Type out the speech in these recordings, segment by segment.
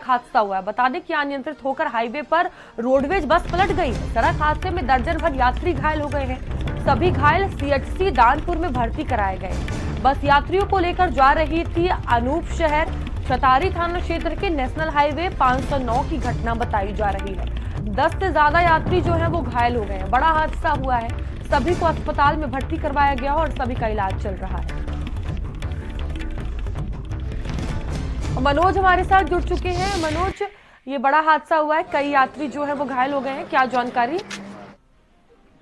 हादसा हुआ है। बता दें कि अनियंत्रित होकर हाईवे पर रोडवेज बस पलट गई। सड़क हादसे में दर्जन भर यात्री घायल हो गए हैं। सभी घायल सीएचसी दानपुर में भर्ती कराए गए। बस यात्रियों को लेकर जा रही थी अनूप शहर। चतारी थाना क्षेत्र के नेशनल हाईवे 509 की घटना बताई जा रही है। 10 से ज्यादा यात्री जो है वो घायल हो गए हैं। बड़ा हादसा हुआ है। सभी को अस्पताल में भर्ती करवाया गया और सभी का इलाज चल रहा है। मनोज हमारे साथ जुड़ चुके हैं। मनोज, ये बड़ा हादसा हुआ है, कई यात्री जो है वो घायल हो गए हैं, क्या जानकारी?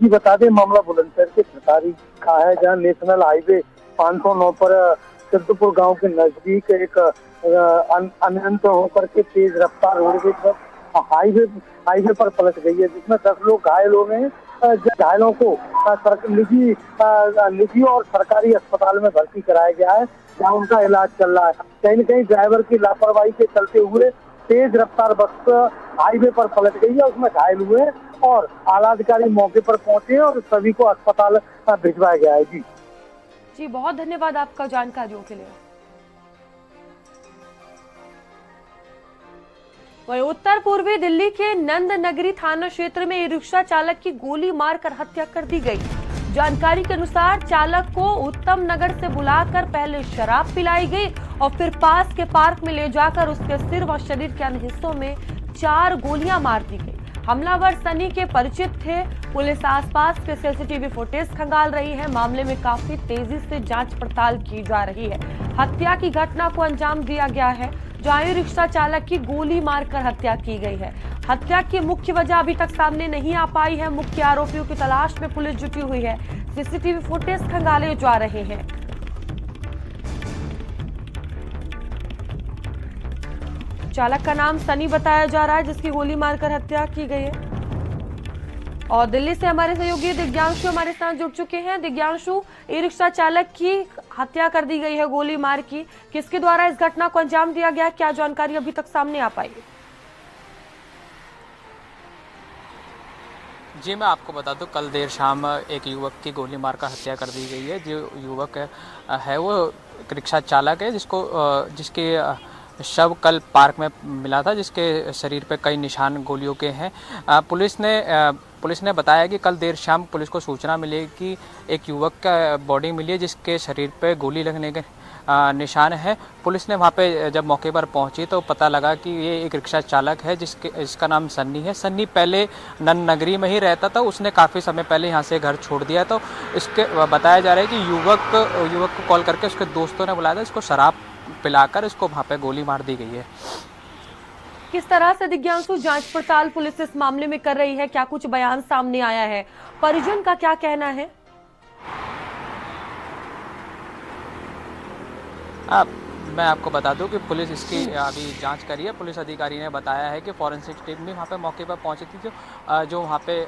जी बता दें, मामला बुलंदशहर के चतारी का है, जहां नेशनल हाईवे 509 पर सिद्धपुर गांव के नजदीक एक अनियंत्रित होकर के तेज रफ्तार रोडवेज बस हाईवे पर पलट गई है, जिसमें 10 लोग घायल हो गए हैं। घायलों को निजी और सरकारी अस्पताल में भर्ती कराया गया है, जहां उनका इलाज चल रहा है। कहीं न कहीं ड्राइवर की लापरवाही के चलते हुए तेज रफ्तार बस हाईवे पर पलट गई है, उसमें घायल हुए और आला अधिकारी मौके पर पहुंचे और सभी को अस्पताल भिजवाया गया है। जी बहुत धन्यवाद आपका जानकारियों के लिए। वहीं उत्तर पूर्वी दिल्ली के नंद नगरी थाना क्षेत्र में ई रिक्शा चालक की गोली मारकर हत्या कर दी गई। जानकारी के अनुसार चालक को उत्तम नगर से बुलाकर पहले शराब पिलाई गई और फिर पास के पार्क में ले जाकर उसके सिर व शरीर के अन्य हिस्सों में 4 गोलियां मार दी गई। हमलावर सनी के परिचित थे। पुलिस आसपास के सीसीटीवी फुटेज खंगाल रही है। मामले में काफी तेजी से जांच पड़ताल की जा रही है। हत्या की घटना को अंजाम दिया गया है, जहां ई रिक्शा चालक की गोली मारकर हत्या की गई है। हत्या की मुख्य वजह अभी तक सामने नहीं आ पाई है। मुख्य आरोपियों की तलाश में पुलिस जुटी हुई है। सीसीटीवी फुटेज खंगाले जा रहे हैं। चालक का नाम सनी बताया जा रहा है, जिसकी गोली मारकर हत्या की गई है। और दिल्ली से हमारे सहयोगी दिव्यांशु हमारे साथ जुड़ चुके हैं। दिव्यांशु, ई रिक्शा चालक की हत्या कर दी गई है गोली मार की, किसके द्वारा इस घटना को अंजाम दिया गया, क्या जानकारी अभी तक सामने आ पाई? जी मैं आपको बता दूं, कल देर शाम एक युवक की गोली मारकर हत्या कर दी गई है। जो युवक है वो रिक्शा चालक है, जिसके शव कल पार्क में मिला था, जिसके शरीर पे कई निशान गोलियों के हैं। पुलिस ने बताया कि कल देर शाम पुलिस को सूचना मिली कि एक युवक का बॉडी मिली है, जिसके शरीर पे गोली लगने के निशान है। पुलिस ने वहाँ पे जब मौके पर पहुंची तो पता लगा कि ये एक रिक्शा चालक है, जिसका नाम सन्नी है। सन्नी पहले नंद नगरी में ही रहता था। उसने काफ़ी समय पहले यहाँ से घर छोड़ दिया। तो इसके बताया जा रहा है कि युवक को कॉल करके उसके दोस्तों ने बुलाया था, इसको शराब पिलाकर इसको वहाँ पे गोली मार दी गई है। किस तरह से दिव्यांशु जांच पड़ताल पुलिस इस मामले में कर रही है, क्या कुछ बयान सामने आया है, परिजन का क्या कहना है? मैं आपको बता दूं कि पुलिस इसकी अभी जांच करी है। पुलिस अधिकारी ने बताया है कि फॉरेंसिक टीम भी वहाँ पे मौके पर पहुंची थी, जो वहाँ पे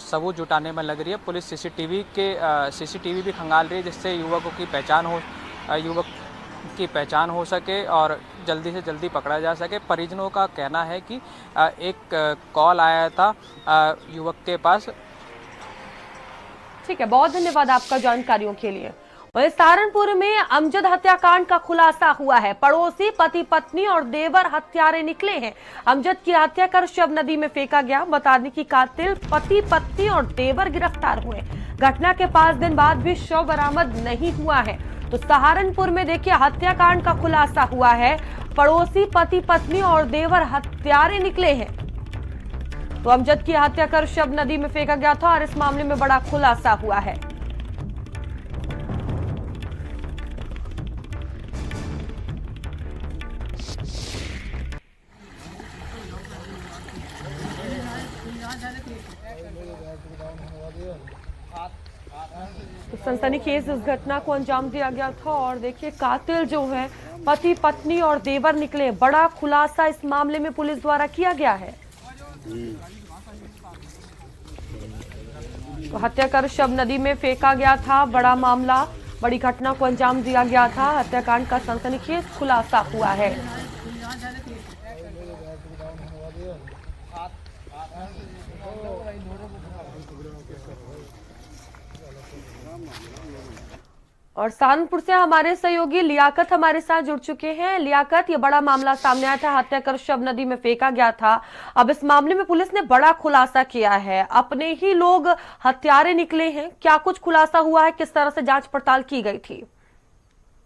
सबूत जुटाने में लग रही है। पुलिस सीसीटीवी भी खंगाल रही है, जिससे युवक की पहचान हो सके और जल्दी से जल्दी पकड़ा जा सके। परिजनों का कहना है कि एक कॉल आया था युवक के पास। ठीक है, बहुत धन्यवाद आपका जानकारियों के लिए। वहीं सहारनपुर में अमजद हत्याकांड का खुलासा हुआ है। पड़ोसी, पति पत्नी और देवर हत्यारे निकले हैं। अमजद की हत्या कर शव नदी में फेंका गया। बता दें कि कातिल पति पत्नी और देवर गिरफ्तार हुए। घटना के 5 दिन बाद भी शव बरामद नहीं हुआ है। तो सहारनपुर में देखिए हत्याकांड का खुलासा हुआ है। पड़ोसी, पति पत्नी और देवर हत्यारे निकले हैं। तो अमजद की हत्या कर शव नदी में फेंका गया था और इस मामले में बड़ा खुलासा हुआ है। तो सनसनीखेज इस घटना को अंजाम दिया गया था और देखिए कातिल जो है पति पत्नी और देवर निकले। बड़ा खुलासा इस मामले में पुलिस द्वारा किया गया है। तो हत्या कर शव नदी में फेंका गया था। बड़ा मामला, बड़ी घटना को अंजाम दिया गया था। हत्याकांड का सनसनीखेज खुलासा हुआ है। और सहारनपुर से हमारे सहयोगी लियाकत हमारे साथ जुड़ चुके हैं। लियाकत, ये बड़ा मामला सामने आया था, हत्या कर शव नदी में फेंका गया था। अब इस मामले में पुलिस ने बड़ा खुलासा किया है, अपने ही लोग हत्यारे निकले हैं। क्या कुछ खुलासा हुआ है, किस तरह से जांच पड़ताल की गई थी?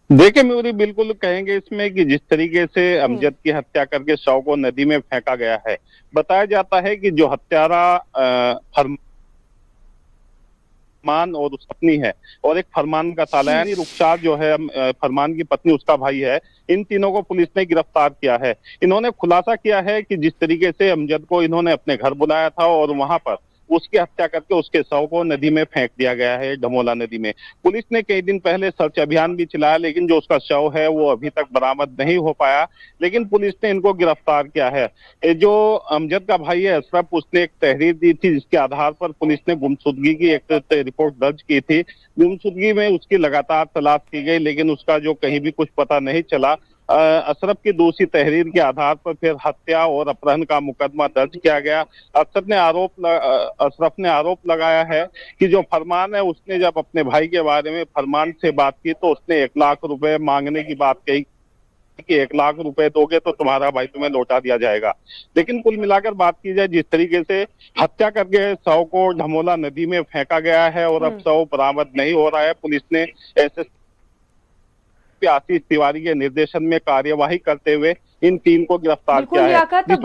देखिए मयूरी, बिल्कुल कहेंगे इसमें कि जिस तरीके से अमजद की हत्या करके शव को नदी में फेंका गया है, बताया जाता है कि जो हत्यारा फरमान और उस पत्नी है और एक फरमान का साला यानी रुखसार जो है फरमान की पत्नी, उसका भाई है। इन तीनों को पुलिस ने गिरफ्तार किया है। इन्होंने खुलासा किया है कि जिस तरीके से अमजद को इन्होंने अपने घर बुलाया था और वहां पर उसकी हत्या करके उसके शव को नदी में फेंक दिया गया है, ढमोला नदी में। पुलिस ने कई दिन पहले सर्च अभियान भी चलाया, लेकिन जो उसका शव है वो अभी तक बरामद नहीं हो पाया, लेकिन पुलिस ने इनको गिरफ्तार किया है। जो अमजद का भाई है अशरफ, उसने एक तहरीर दी थी जिसके आधार पर पुलिस ने गुमशुदगी की एक रिपोर्ट दर्ज की थी। गुमशुदगी में उसकी लगातार तलाश की गई, लेकिन उसका जो कहीं भी कुछ पता नहीं चला। अशरफ की दूसरी तहरीर के आधार पर फिर हत्या और अपहरण का मुकदमा दर्ज किया गया। अशरफ ने आरोप लगाया है कि जो फरमान है, उसने जब अपने भाई के बारे में फरमान से बात की तो उसने 1 लाख रुपए मांगने की बात कही कि 1 लाख रुपए दोगे तो तुम्हारा भाई तुम्हें लौटा दिया जाएगा। लेकिन कुल मिलाकर बात की जाए, जिस तरीके से हत्या करके शव को ढमोला नदी में फेंका गया है और अब शव बरामद नहीं हो रहा है, पुलिस ने एसएसपी आशीष तिवारी के निर्देशन में कार्यवाही करते हुए इन तीन को गिरफ्तार किया है। तो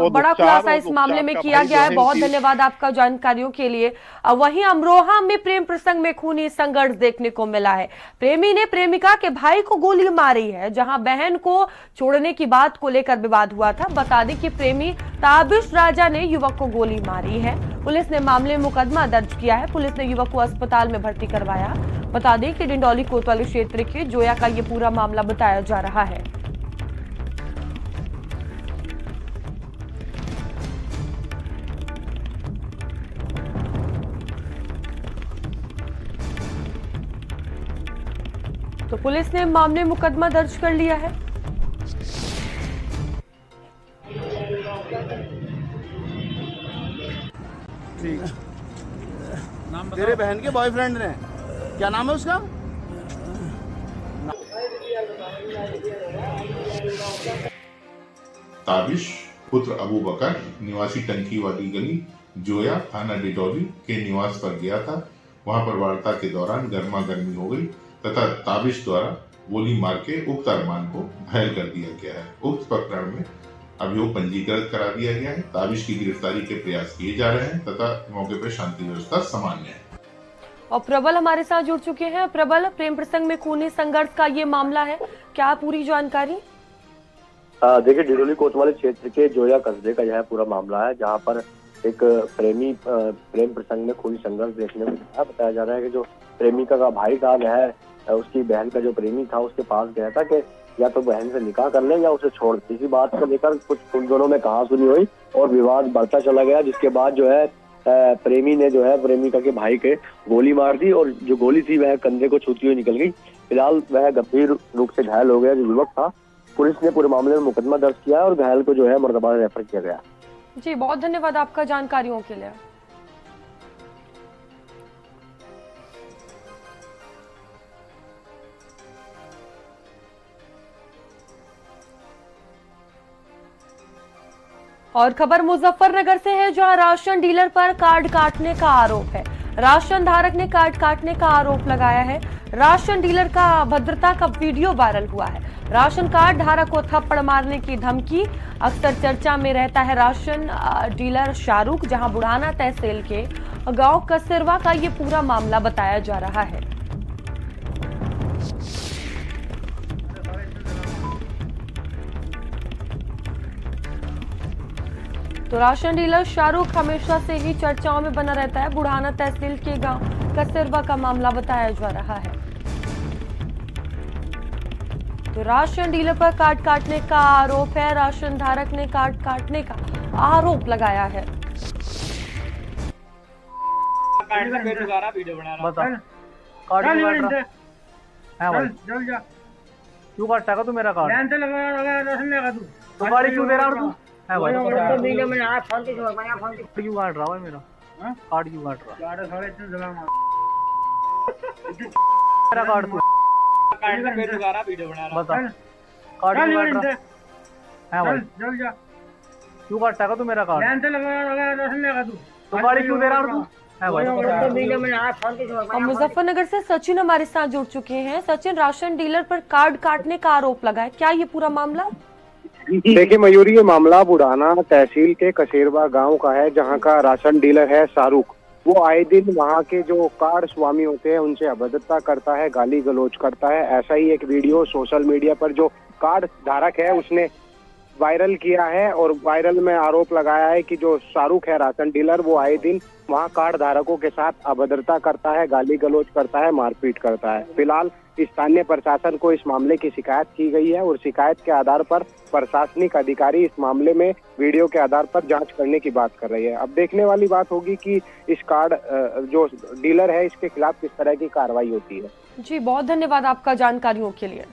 बड़ा खुलासा इस मामले में किया गया है। बहुत धन्यवाद आपका जानकारियों के लिए। वहीं अमरोहा में प्रेम प्रसंग में खूनी संघर्ष देखने को मिला है। प्रेमी ने प्रेमिका के भाई को गोली मारी है, जहां बहन को छोड़ने की बात को लेकर विवाद हुआ था। बता दें कि प्रेमी ताबिश राजा ने युवक को गोली मारी है। पुलिस ने मामले में मुकदमा दर्ज किया है। पुलिस ने युवक को अस्पताल में भर्ती करवाया। बता दें कि डिंडौली कोतवाली क्षेत्र के जोया का ये पूरा मामला बताया जा रहा है। तो पुलिस ने मामले में मुकदमा दर्ज कर लिया है। तेरे बहन के बॉयफ्रेंड ने, क्या नाम है उसका? ताबिश पुत्र अबू बकर निवासी टंकी वाली गली जोया थाना डिडौली के निवास पर गया था। वहां पर वार्ता के दौरान गर्मा गर्मी हो गई तथा ताबिश द्वारा गोली मार के उक्त अरमान को घायल कर दिया गया है। उक्त प्रकरण में अभियोग पंजीकृत करा दिया गया है। ताबिश की गिरफ्तारी के प्रयास किए जा रहे हैं तथा मौके पर शांति व्यवस्था सामान्य है। और प्रबल हमारे साथ जुड़ चुके हैं। प्रबल, प्रेम प्रसंग में खूनी संघर्ष का ये मामला है, क्या पूरी जानकारी? देखिए, डिडौली कोतवाली क्षेत्र के जोया कस्बे का यह पूरा मामला है, जहां पर एक प्रेमी प्रेम प्रसंग में खूनी संघर्ष देखने को मिला। बताया जा रहा है कि जो प्रेमिका का भाई था, वह उसकी बहन का जो प्रेमी था उसके पास गया था कि या तो बहन से निकाह कर ले या उसे छोड़ दे। इसी बात को लेकर कुछ उन दोनों में कहासुनी हुई और विवाद बढ़ता चला गया, जिसके बाद जो है प्रेमी ने जो है प्रेमिका के भाई के गोली मार दी और जो गोली थी वह कंधे को छूती हुई निकल गई। फिलहाल वह गंभीर रूप से घायल हो गया जो युवक था। पुलिस ने पूरे मामले में मुकदमा दर्ज किया और घायल को जो है मुर्दाबाद रेफर किया गया। जी, बहुत धन्यवाद आपका जानकारियों के लिए। और खबर मुजफ्फरनगर से है, जहां राशन डीलर पर कार्ड काटने का आरोप है। राशन धारक ने कार्ड काटने का आरोप लगाया है। राशन डीलर का अभद्रता का वीडियो वायरल हुआ है। राशन कार्ड धारक को थप्पड़ मारने की धमकी। अक्सर चर्चा में रहता है राशन डीलर शाहरुख, जहां बुढ़ाना तहसील के गांव कसिरवा का ये पूरा मामला बताया जा रहा है। तो राशन डीलर शाहरुख हमेशा से ही चर्चाओं में बना रहता है। बुढ़ाना तहसील के गांव कसिरवा का मामला बताया जा रहा है। तो राशन डीलर पर कार्ड काटने का आरोप है। राशन धारक ने कार्ड काटने का आरोप लगाया है। क्यों काटेगा तू मेरा कार्ड? तो गाड़ी क्यों दे रहा है तू? है भाई, क्यों काट रहा है मेरा कार्ड? क्यों काट रहा है? मेरा कार्ड तू बता कार्ड क्यों काट रहा है भाई? क्यों काटेगा तू मेरा कार्ड? तो गाड़ी क्यों दे रहा है तू है भाई? और मुजफ्फरनगर से सचिन हमारे साथ जुड़ चुके हैं। सचिन, राशन डीलर पर कार्ड काटने का आरोप लगा है, क्या ये पूरा मामला? देखिए मयूरी, ये मामला बुढ़ाना तहसील के कसेरवा गांव का है, जहां का राशन डीलर है शाहरुख। वो आए दिन वहां के जो कार्ड स्वामी होते हैं उनसे अभद्रता करता है, गाली गलौज करता है। ऐसा ही एक वीडियो सोशल मीडिया पर जो कार्ड धारक है उसने वायरल किया है, और वायरल में आरोप लगाया है कि जो शाहरुख है राशन डीलर, वो आए दिन वहां कार्ड धारकों के साथ अभद्रता करता है, गाली गलौज करता है, मारपीट करता है। फिलहाल स्थानीय प्रशासन को इस मामले की शिकायत की गई है, और शिकायत के आधार पर प्रशासनिक अधिकारी इस मामले में वीडियो के आधार पर जांच करने की बात कर रही है। अब देखने वाली बात होगी कि इस कार्ड जो डीलर है इसके खिलाफ किस तरह की कार्रवाई होती है। जी, बहुत धन्यवाद आपका जानकारियों के लिए।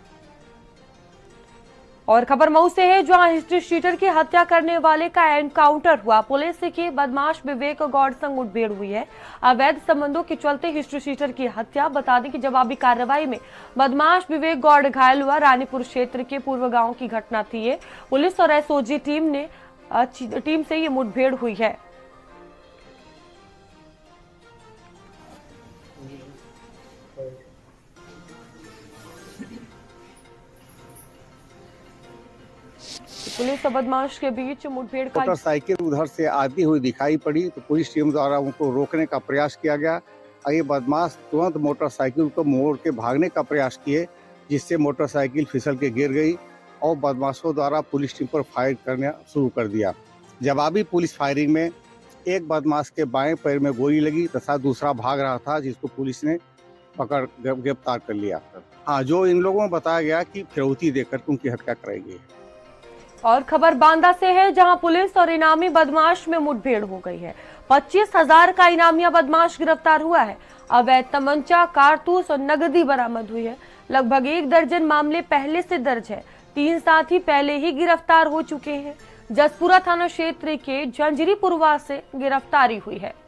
और खबर मऊ से है, जहां हिस्ट्री शीटर की हत्या करने वाले का एनकाउंटर हुआ। पुलिस के बदमाश विवेक गौड़ संग मुठभेड़ हुई है। अवैध संबंधों के चलते हिस्ट्री शीटर की हत्या। बता दें कि जवाबी कार्रवाई में बदमाश विवेक गौड़ घायल हुआ। रानीपुर क्षेत्र के पूर्व गांव की घटना थी ये। पुलिस और एसओजी टीम से ये मुठभेड़ हुई है। पुलिस और बदमाश के बीच मुठभेड़ का मोटरसाइकिल उधर से आती हुई दिखाई पड़ी तो पुलिस टीम द्वारा उनको रोकने का प्रयास किया गया। ये बदमाश तुरंत मोटरसाइकिल को मोड़ के भागने का प्रयास किए, जिससे मोटरसाइकिल फिसल के गिर गई और बदमाशों द्वारा पुलिस टीम पर फायर करना शुरू कर दिया। जवाबी पुलिस फायरिंग में एक बदमाश के बाएं पैर में गोली लगी तथा दूसरा भाग रहा था, जिसको पुलिस ने पकड़ गिरफ्तार कर लिया। हाँ, जो इन लोगों में बताया गया कि फिरौती देकर उनकी हत्या कराई गई। और खबर बांदा से है, जहां पुलिस और इनामी बदमाश में मुठभेड़ हो गई है। 25,000 का इनामिया बदमाश गिरफ्तार हुआ है। अवैध तमंचा, कारतूस और नगदी बरामद हुई है। लगभग 1 दर्जन मामले पहले से दर्ज है। 3 साथी पहले ही गिरफ्तार हो चुके हैं। जसपुरा थाना क्षेत्र के जंजरीपुरवा से गिरफ्तारी हुई है।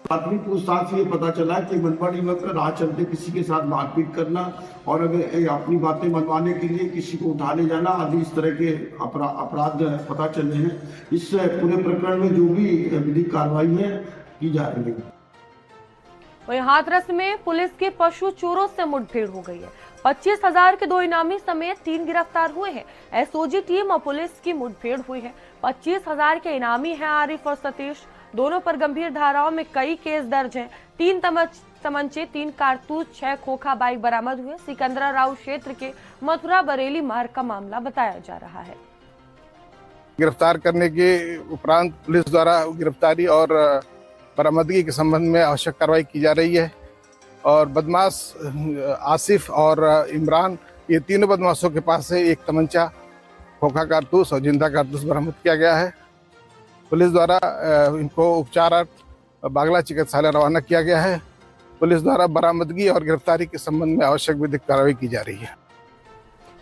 प्राथमिक पूछताछ से ये पता चला कि मनमानी में राह चलते किसी के साथ मारपीट करना और अगर अपनी बातें मनवाने के लिए किसी को उठा ले जाना आदि इस तरह के अपराध पता चले हैं। इस पूरे प्रकरण में जो भी विधिक कार्रवाई है की जा रही है। वहीं हाथरस में पुलिस के पशु चोरों से मुठभेड़ हो गई है। 25,000 के 2 इनामी समेत 3 गिरफ्तार हुए हैं। एसओजी टीम और पुलिस की मुठभेड़ हुई है। 25,000 के इनामी हैं आरिफ और सतीश। दोनों पर गंभीर धाराओं में कई केस दर्ज हैं। 3 तमंचे, 3 कारतूस, 6 खोखा बाइक बरामद हुए। सिकंदरा राव क्षेत्र के मथुरा बरेली मार्ग का मामला बताया जा रहा है। गिरफ्तार करने के उपरांत पुलिस द्वारा गिरफ्तारी और बरामदगी के संबंध में आवश्यक कार्रवाई की जा रही है। और बदमाश आसिफ और इमरान, ये तीनों बदमाशों के पास से 1 तमंचा, खोखा कारतूस और जिंदा कारतूस बरामद किया गया है। पुलिस द्वारा इनको उपचारार्थ बागला चिकित्सालय रवाना किया गया है। पुलिस द्वारा बरामदगी और गिरफ्तारी के संबंध में आवश्यक विधिक कार्रवाई की जा रही है।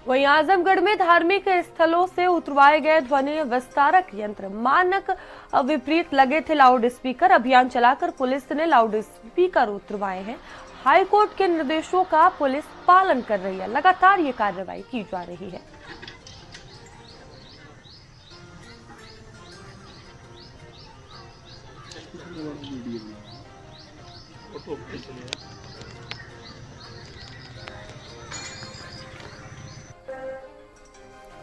वहीं आजमगढ़ में धार्मिक स्थलों से उतरवाए गए ध्वनि विस्तारक यंत्र मानक विपरीत लगे थे। लाउड स्पीकर अभियान चलाकर पुलिस ने लाउड स्पीकर उतरवाए हैं। हाईकोर्ट के निर्देशों का पुलिस पालन कर रही है। लगातार ये कार्रवाई की जा रही है।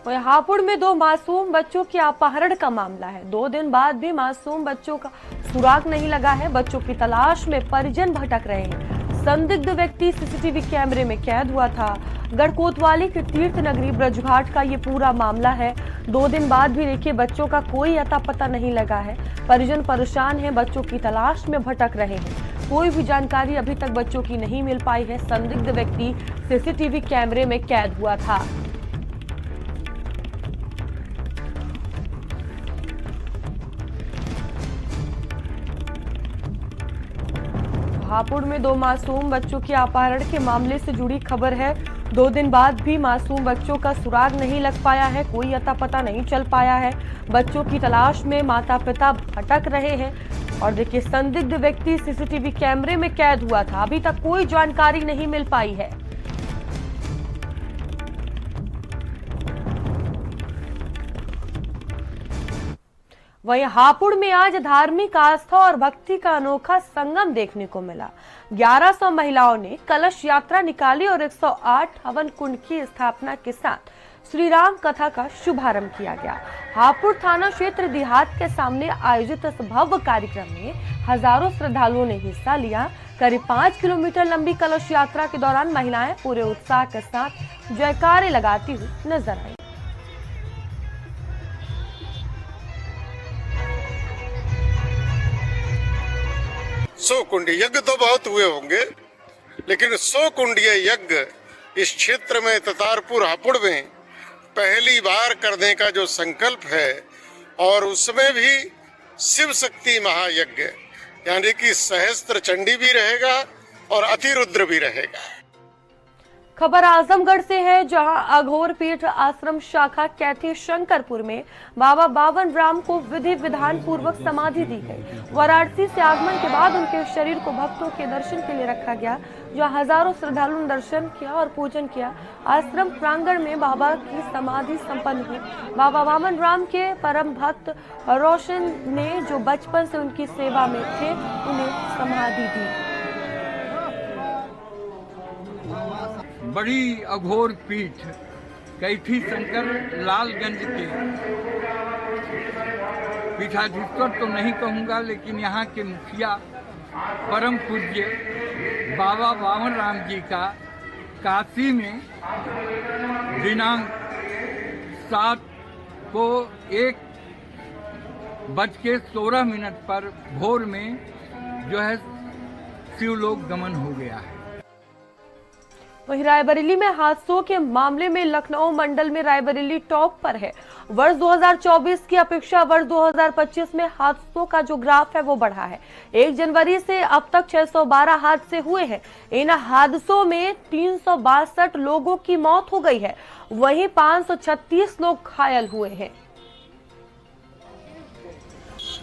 वहीं हापुड़ में 2 मासूम बच्चों के अपहरण का मामला है। 2 दिन बाद भी मासूम बच्चों का सुराग नहीं लगा है। बच्चों की तलाश में परिजन भटक रहे हैं। संदिग्ध व्यक्ति सीसीटीवी कैमरे में कैद हुआ था। गढ़कोतवाली के तीर्थ नगरी ब्रजघाट का ये पूरा मामला है। 2 दिन बाद भी देखिए बच्चों का कोई अता पता नहीं लगा है। परिजन परेशान हैं, बच्चों की तलाश में भटक रहे हैं। कोई भी जानकारी अभी तक बच्चों की नहीं मिल पाई है। संदिग्ध व्यक्ति सीसीटीवी कैमरे में कैद हुआ था। हापुड़ में 2 मासूम बच्चों के अपहरण के मामले से जुड़ी खबर है। 2 दिन बाद भी मासूम बच्चों का सुराग नहीं लग पाया है, कोई अता पता नहीं चल पाया है। बच्चों की तलाश में माता पिता भटक रहे हैं। और देखिए, संदिग्ध व्यक्ति सीसीटीवी कैमरे में कैद हुआ था, अभी तक कोई जानकारी नहीं मिल पाई है। वहीं हापुड़ में आज धार्मिक आस्था और भक्ति का अनोखा संगम देखने को मिला। 1100 महिलाओं ने कलश यात्रा निकाली और 108 हवन कुंड की स्थापना के साथ श्री राम कथा का शुभारंभ किया गया। हापुड़ थाना क्षेत्र देहात के सामने आयोजित इस भव्य कार्यक्रम में हजारों श्रद्धालुओं ने हिस्सा लिया। करीब 5 किलोमीटर लंबी कलश यात्रा के दौरान महिलाएं पूरे उत्साह के साथ जयकारे लगाती हुई नजर आई। सौ कुंड यज्ञ तो बहुत हुए होंगे, लेकिन 100 कुंडीय यज्ञ इस क्षेत्र में ततारपुर हापुड़ में पहली बार करने का जो संकल्प है, और उसमें भी शिव शक्ति महायज्ञ, यानी कि सहस्त्र चंडी भी रहेगा और अतिरुद्र भी रहेगा। खबर आजमगढ़ से है, जहां अघोर पीठ आश्रम शाखा कैथी शंकरपुर में बाबा बावन राम को विधि विधान पूर्वक समाधि दी गई। वाराणसी से आगमन के बाद उनके शरीर को भक्तों के दर्शन के लिए रखा गया, जहां हजारों श्रद्धालुओं ने दर्शन किया और पूजन किया। आश्रम प्रांगण में बाबा की समाधि संपन्न हुई। बाबा बावन राम के परम भक्त रोशन ने, जो बचपन से उनकी सेवा में थे, उन्हें समाधि दी। बड़ी अघोर पीठ कैथी शंकर लालगंज के पीठाधीश्वर तो नहीं कहूँगा, लेकिन यहाँ के मुखिया परम पूज्य बाबा बावन राम जी का काशी में दिनांक 7 को 1:16 पर भोर में जो है शिवलोक गमन हो गया है। वहीं रायबरेली में हादसों के मामले में लखनऊ मंडल में रायबरेली टॉप पर है। वर्ष 2024 की अपेक्षा वर्ष 2025 में हादसों का जो ग्राफ है वो बढ़ा है। 1 जनवरी से अब तक 612 हादसे हुए हैं। इन हादसों में 362 लोगों की मौत हो गई है, वहीं 536 लोग घायल हुए हैं।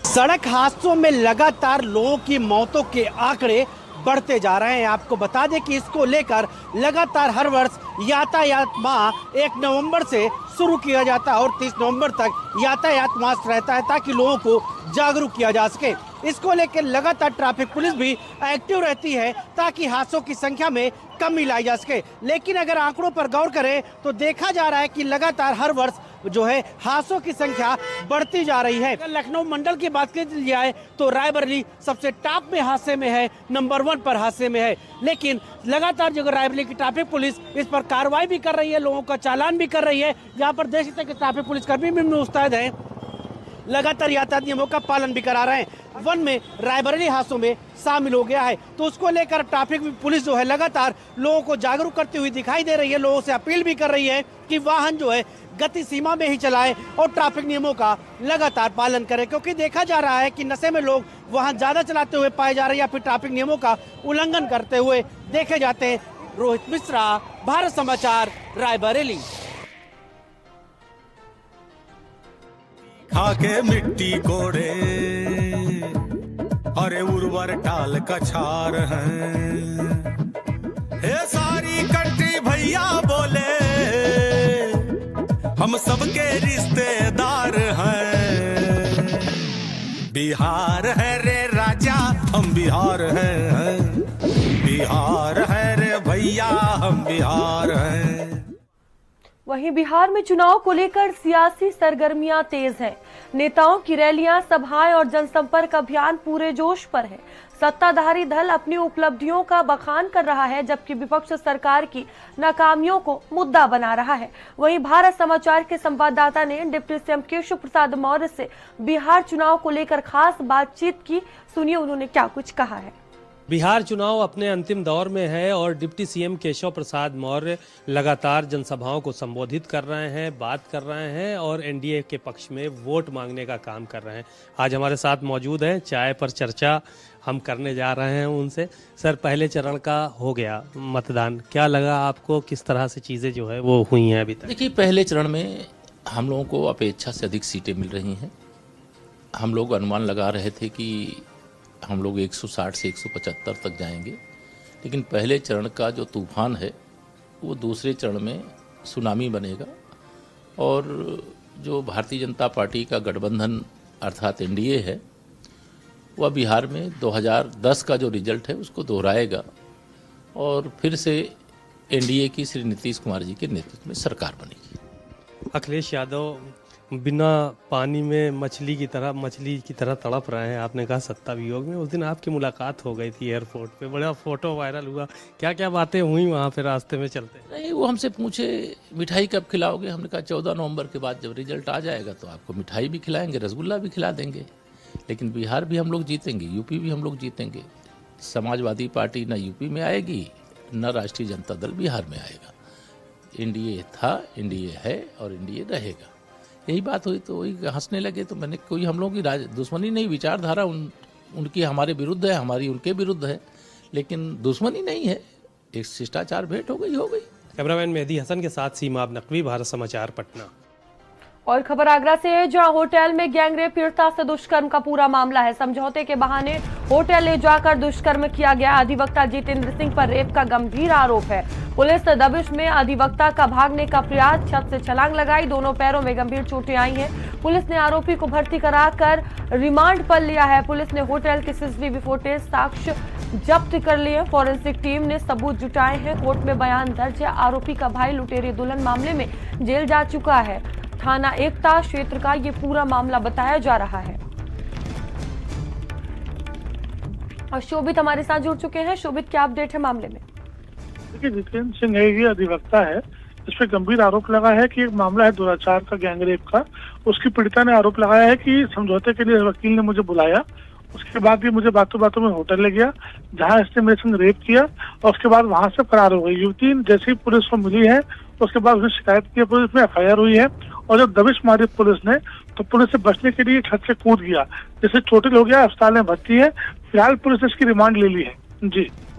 सड़क हादसों में लगातार लोगों की मौतों के आंकड़े बढ़ते जा रहे हैं। आपको बता दें कि इसको लेकर लगातार हर वर्ष यातायात माह 1 नवंबर से शुरू किया जाता है और 30 नवंबर तक यातायात माह रहता है, ताकि लोगों को जागरूक किया जा सके। इसको लेकर लगातार ट्रैफिक पुलिस भी एक्टिव रहती है, ताकि हादसों की संख्या में कमी लाई जा सके। लेकिन अगर आंकड़ों पर गौर करें तो देखा जा रहा है कि लगातार हर वर्ष जो है हादसों की संख्या बढ़ती जा रही है। लखनऊ मंडल की बात की जाए तो रायबरेली सबसे टॉप में हादसे में है, नंबर 1 पर हादसे में है। लेकिन लगातार जो रायबरेली की ट्रैफिक पुलिस इस पर कार्रवाई भी कर रही है, लोगों का चालान भी कर रही है। यहाँ पर देख सकते हैं कि ट्रैफिक पुलिस कर्मी भी मुस्तैद है, लगातार यातायात नियमों का पालन भी करा रहे हैं। वन में रायबरेली हादसों में शामिल हो गया है, तो उसको लेकर ट्रैफिक पुलिस जो है लगातार लोगों को जागरूक करती हुई दिखाई दे रही है। लोगों से अपील भी कर रही है कि वाहन जो है गति सीमा में ही चलाएं और ट्रैफिक नियमों का लगातार पालन करें, क्योंकि देखा जा रहा है कि नशे में लोग वाहन ज्यादा चलाते हुए पाए जा रहे हैं या फिर ट्रैफिक नियमों का उल्लंघन करते हुए देखे जाते हैं। रोहित मिश्रा, भारत समाचार, रायबरेली। खाके मिट्टी कोड़े अरे उर्वर टाल कछार हैं, हे सारी कंट्री भैया बोले हम सबके रिश्तेदार हैं। बिहार है रे राजा, हम बिहार हैं, बिहार है रे भैया, हम बिहार हैं। वहीं बिहार में चुनाव को लेकर सियासी सरगर्मियां तेज हैं। नेताओं की रैलियां, सभाएं और जनसंपर्क अभियान पूरे जोश पर है। सत्ताधारी दल अपनी उपलब्धियों का बखान कर रहा है, जबकि विपक्ष सरकार की नाकामियों को मुद्दा बना रहा है। वहीं भारत समाचार के संवाददाता ने डिप्टी सीएम केशव प्रसाद मौर्य से बिहार चुनाव को लेकर खास बातचीत की। सुनिए उन्होंने क्या कुछ कहा है। बिहार चुनाव अपने अंतिम दौर में है और डिप्टी सीएम केशव प्रसाद मौर्य लगातार जनसभाओं को संबोधित कर रहे हैं, बात कर रहे हैं और एनडीए के पक्ष में वोट मांगने का काम कर रहे हैं। आज हमारे साथ मौजूद हैं, चाय पर चर्चा हम करने जा रहे हैं उनसे। सर, पहले चरण का हो गया मतदान, क्या लगा आपको, किस तरह से चीज़ें जो है वो हुई हैं अभी तक? देखिए, पहले चरण में हम लोगों को अपेक्षा से अधिक सीटें मिल रही हैं। हम लोग अनुमान लगा रहे थे कि हम लोग 160 से 175 तक जाएंगे, लेकिन पहले चरण का जो तूफान है वो दूसरे चरण में सुनामी बनेगा और जो भारतीय जनता पार्टी का गठबंधन अर्थात एनडीए है वह बिहार में 2010 का जो रिजल्ट है उसको दोहराएगा और फिर से एनडीए की श्री नीतीश कुमार जी के नेतृत्व में सरकार बनेगी। अखिलेश यादव बिना पानी में मछली की तरह तड़प रहे हैं। आपने कहा सत्ता वियोग में। उस दिन आपकी मुलाकात हो गई थी एयरपोर्ट पे, बड़ा फोटो वायरल हुआ। क्या क्या बातें हुई वहाँ पे रास्ते में चलते? नहीं, वो हमसे पूछे मिठाई कब खिलाओगे। हमने कहा 14 नवंबर के बाद जब रिजल्ट आ जाएगा तो आपको मिठाई भी खिलाएंगे, रसगुल्ला भी खिला देंगे। लेकिन बिहार भी हम लोग जीतेंगे, यूपी भी हम लोग जीतेंगे। समाजवादी पार्टी न यूपी में आएगी न राष्ट्रीय जनता दल बिहार में आएगा। एनडीए था, एनडीए है और एनडीए रहेगा। यही बात हुई तो वही हंसने लगे। तो मैंने कोई हम लोगों की दुश्मनी नहीं, विचारधारा उनकी हमारे विरुद्ध है, हमारी उनके विरुद्ध है, लेकिन दुश्मनी नहीं है। एक शिष्टाचार भेंट हो गई। कैमरामैन मेहदी हसन के साथ सीमा नकवी, भारत समाचार, पटना। और खबर आगरा से है, जहां होटल में गैंगरेप पीड़िता से दुष्कर्म का पूरा मामला है। समझौते के बहाने होटल ले जाकर दुष्कर्म किया गया। अधिवक्ता जितेंद्र सिंह पर रेप का गंभीर आरोप है। पुलिस दबिश में अधिवक्ता का भागने का प्रयास, छत से छलांग लगाई, दोनों पैरों में गंभीर चोटें आई हैं। पुलिस ने आरोपी को भर्ती कराकर रिमांड पर लिया है। पुलिस ने होटल के सीसीटीवी फुटेज, साक्ष्य जब्त कर लिए। फॉरेंसिक टीम ने सबूत जुटाए हैं। कोर्ट में बयान दर्ज है। आरोपी का भाई लुटेरे दुल्हन मामले में जेल जा चुका है। थाना एकता क्षेत्र का ये पूरा मामला बताया जा रहा है। और शोभित हमारे साथ जुड़ चुके हैं। शोभित, क्या अपडेट है मामले में? देखिए, जितेंद्र सिंह है, ये अधिवक्ता है। इस पे गंभीर आरोप लगा है कि एक मामला है दुराचार का, गैंगरेप का। उसकी पीड़िता ने आरोप लगाया है कि समझौते के लिए वकील ने मुझे बुलाया, उसके बाद भी मुझे बातों बातों में होटल ले गया, जहां इसने मेरे संग रेप किया और उसके बाद वहां से फरार हो गई। युवती जैसे ही पुलिस को मिली है उसके बाद उसने शिकायत की, पुलिस में एफआईआर हुई है और जब दबिश मारी पुलिस ने तो पुलिस से बचने के लिए छत से कूद गया, जिससे चोटिल हो गया, अस्पताल में भर्ती है। फिलहाल पुलिस ने इसकी रिमांड ले ली है।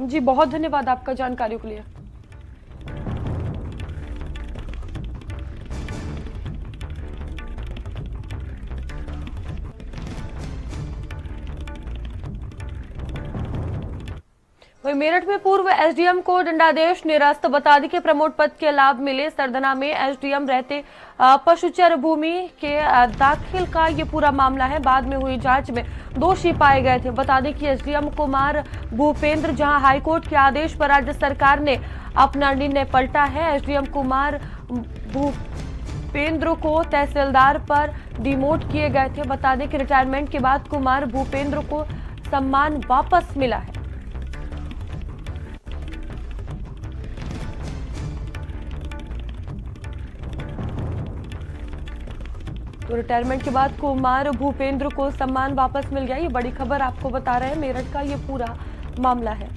जी, बहुत धन्यवाद आपका जानकारी के लिए। वहीं मेरठ में पूर्व एसडीएम को दंडादेश निरस्त, बता दी कि प्रमोट पद के लाभ मिले। सरदना में एसडीएम रहते पशुचर भूमि के दाखिल का ये पूरा मामला है। बाद में हुई जांच में दोषी पाए गए थे। बता दें कि एसडीएम कुमार भूपेंद्र, जहां हाईकोर्ट के आदेश पर राज्य सरकार ने अपना निर्णय पलटा है। एसडीएम कुमार भूपेंद्र को तहसीलदार पर डिमोट किए गए थे। बता दें कि रिटायरमेंट के बाद कुमार भूपेंद्र को सम्मान वापस मिला है। तो रिटायरमेंट के बाद कुमार भूपेंद्र को सम्मान वापस मिल गया। ये बड़ी खबर आपको बता रहे हैं। मेरठ का ये पूरा मामला है।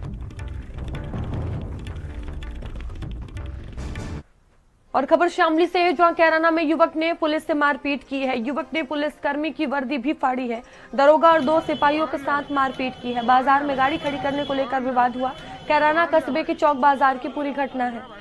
और खबर शामली से है, जहां कैराना में युवक ने पुलिस से मारपीट की है। युवक ने पुलिसकर्मी की वर्दी भी फाड़ी है। दरोगा और 2 सिपाहियों के साथ मारपीट की है। बाजार में गाड़ी खड़ी करने को लेकर विवाद हुआ। कैराना कस्बे के चौक बाजार की पूरी घटना है।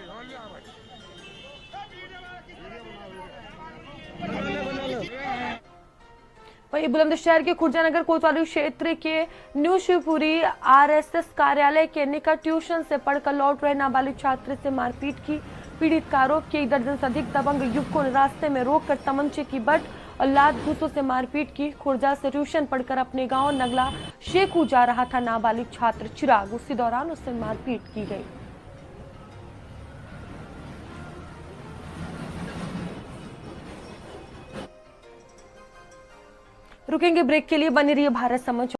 वहीं बुलंदशहर के खुर्जानगर कोतवाली क्षेत्र के न्यू शिवपुरी आरएसएस कार्यालय के निकट ट्यूशन से पढ़कर लौट रहे नाबालिग छात्र से मारपीट की। पीड़ित का आरोप कि 1 दर्जन से अधिक दबंग युवकों ने रास्ते में रोककर तमंचे की बट और लात घूसों से मारपीट की। खुर्जा से ट्यूशन पढ़कर अपने गांव नगला शेखू जा रहा था नाबालिग छात्र चिराग। उसी दौरान उससे मारपीट की गई। रुकेंगे ब्रेक के लिए, बने रहिए भारत समाचार।